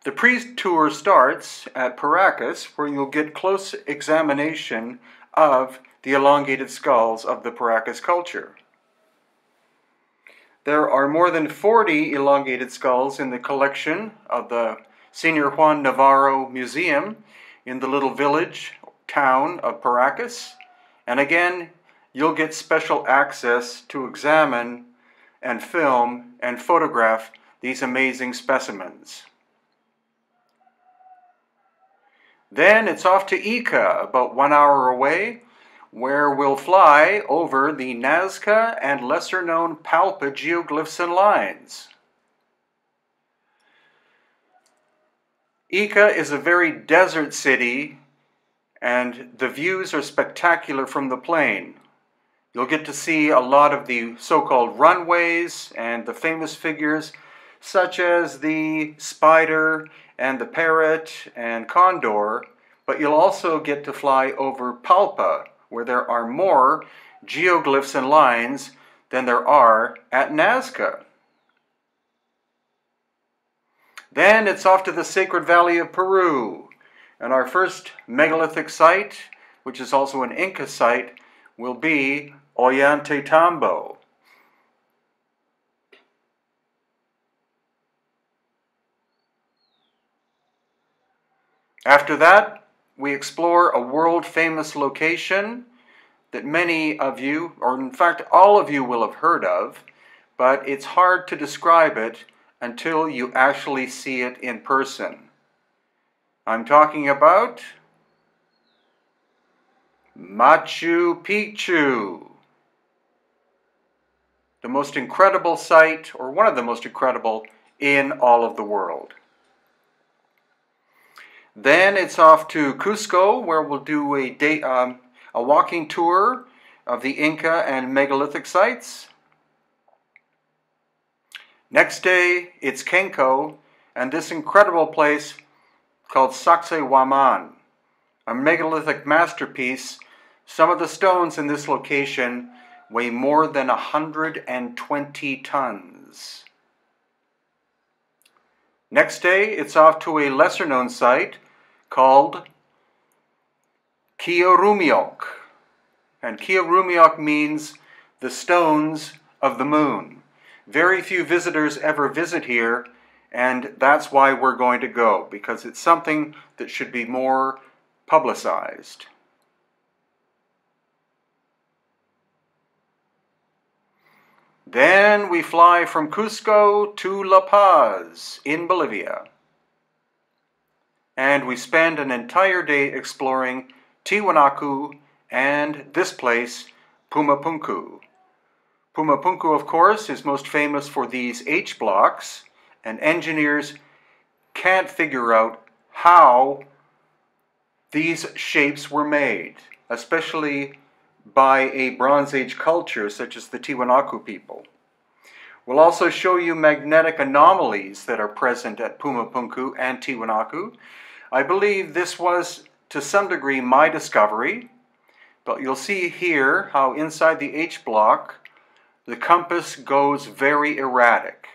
The pre-tour starts at Paracas, where you'll get close examination of the elongated skulls of the Paracas culture. There are more than 40 elongated skulls in the collection of the Señor Juan Navarro Museum in the little village town of Paracas. And again, you'll get special access to examine and film and photograph these amazing specimens. Then it's off to Ica, about 1 hour away, where we'll fly over the Nazca and lesser-known Palpa geoglyphs and lines. Ica is a very desert city, and the views are spectacular from the plane. You'll get to see a lot of the so-called runways and the famous figures such as the spider and the parrot and condor, but you'll also get to fly over Palpa, where there are more geoglyphs and lines than there are at Nazca. Then it's off to the Sacred Valley of Peru, and our first megalithic site, which is also an Inca site, will be Ollantaytambo. After that, we explore a world-famous location that many of you, or in fact all of you, will have heard of, but it's hard to describe it until you actually see it in person. I'm talking about Machu Picchu, the most incredible site, or one of the most incredible, in all of the world. Then it's off to Cusco, where we'll do a walking tour of the Inca and megalithic sites. Next day, it's Kenco, and this incredible place called Sacsayhuaman, a megalithic masterpiece. Some of the stones in this location weigh more than 120 tons. Next day, it's off to a lesser-known site called Quirumiok. And Quirumiok means the stones of the moon. Very few visitors ever visit here, and that's why we're going to go, because it's something that should be more publicized. Then we fly from Cusco to La Paz in Bolivia. And we spend an entire day exploring Tiwanaku and this place, Pumapunku. Pumapunku, of course, is most famous for these H blocks, and engineers can't figure out how these shapes were made, especially by a Bronze Age culture such as the Tiwanaku people. We'll also show you magnetic anomalies that are present at Pumapunku and Tiwanaku. I believe this was, to some degree, my discovery, but you'll see here how inside the H block, the compass goes very erratic.